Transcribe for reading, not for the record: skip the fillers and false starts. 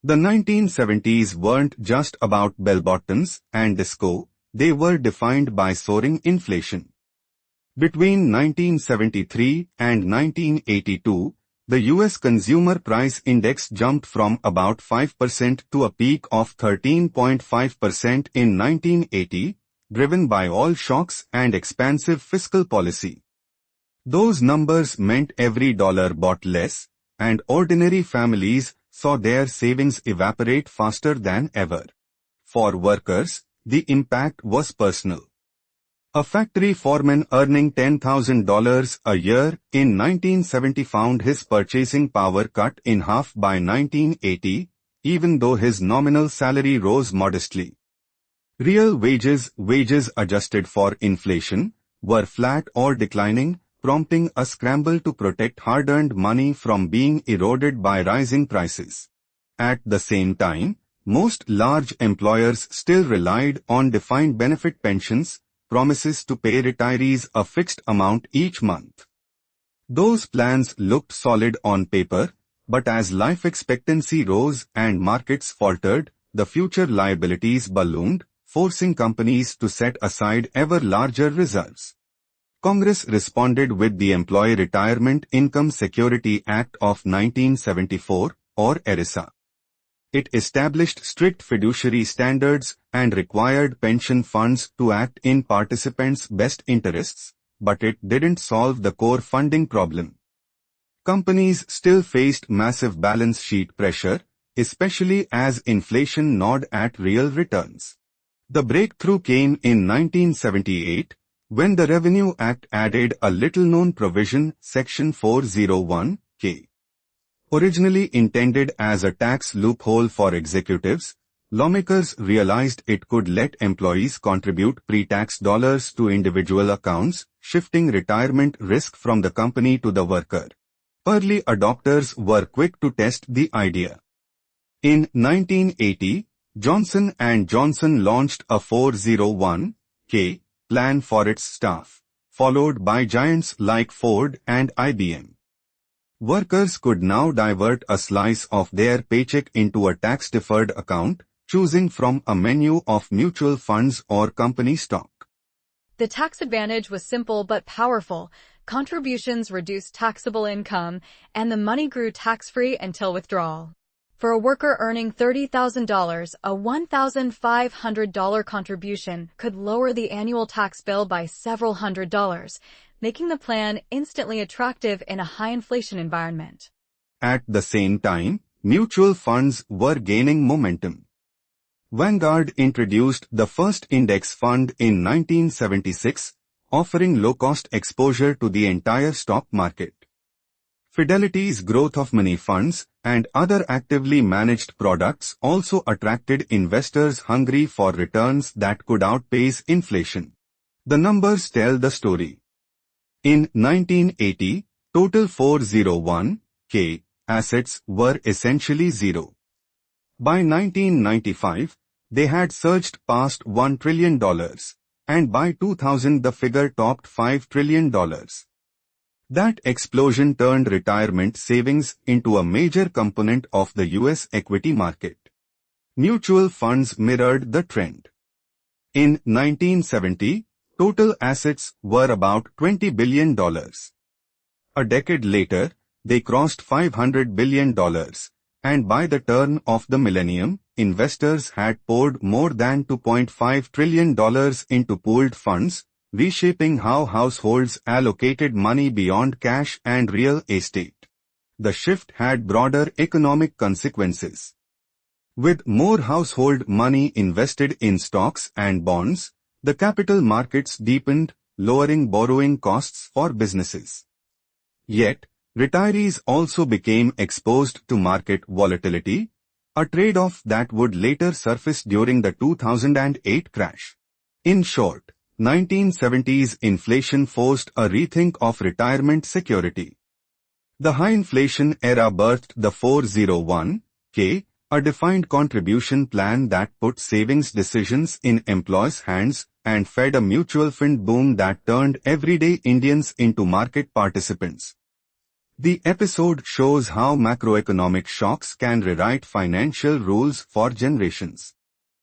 The 1970s weren't just about bell-bottoms and disco, they were defined by soaring inflation. Between 1973 and 1982, the U.S. Consumer Price Index jumped from about 5% to a peak of 13.5% in 1980, driven by oil shocks and expansive fiscal policy. Those numbers meant every dollar bought less, and ordinary families saw their savings evaporate faster than ever. For workers, the impact was personal. A factory foreman earning $10,000 a year in 1970 found his purchasing power cut in half by 1980, even though his nominal salary rose modestly. Real wages adjusted for inflation, were flat or declining, prompting a scramble to protect hard-earned money from being eroded by rising prices. At the same time, most large employers still relied on defined benefit pensions, promises to pay retirees a fixed amount each month. Those plans looked solid on paper, but as life expectancy rose and markets faltered, the future liabilities ballooned, forcing companies to set aside ever larger reserves. Congress responded with the Employee Retirement Income Security Act of 1974, or ERISA. It established strict fiduciary standards and required pension funds to act in participants' best interests, but it didn't solve the core funding problem. Companies still faced massive balance sheet pressure, especially as inflation gnawed at real returns. The breakthrough came in 1978, when the Revenue Act added a little-known provision, Section 401(k). Originally intended as a tax loophole for executives, lawmakers realized it could let employees contribute pre-tax dollars to individual accounts, shifting retirement risk from the company to the worker. Early adopters were quick to test the idea. In 1980, Johnson & Johnson launched a 401(k) plan for its staff, followed by giants like Ford and IBM. Workers could now divert a slice of their paycheck into a tax-deferred account, choosing from a menu of mutual funds or company stock. The tax advantage was simple but powerful. Contributions reduced taxable income, and the money grew tax-free until withdrawal. For a worker earning $30,000, a $1,500 contribution could lower the annual tax bill by several $100s, making the plan instantly attractive in a high-inflation environment. At the same time, mutual funds were gaining momentum. Vanguard introduced the first index fund in 1976, offering low-cost exposure to the entire stock market. Fidelity's growth of money funds and other actively managed products also attracted investors hungry for returns that could outpace inflation. The numbers tell the story. In 1980, total 401(k) assets were essentially zero. By 1995, they had surged past $1 trillion, and by 2000 the figure topped $5 trillion. That explosion turned retirement savings into a major component of the U.S. equity market. Mutual funds mirrored the trend. In 1970, total assets were about $20 billion. A decade later, they crossed $500 billion, and by the turn of the millennium, investors had poured more than $2.5 trillion into pooled funds, reshaping how households allocated money beyond cash and real estate. The shift had broader economic consequences. With more household money invested in stocks and bonds, the capital markets deepened, lowering borrowing costs for businesses. Yet, retirees also became exposed to market volatility, a trade-off that would later surface during the 2008 crash. In short, 1970s inflation forced a rethink of retirement security. The high inflation era birthed the 401(k), a defined contribution plan that put savings decisions in employees' hands and fed a mutual fund boom that turned everyday Indians into market participants. The episode shows how macroeconomic shocks can rewrite financial rules for generations.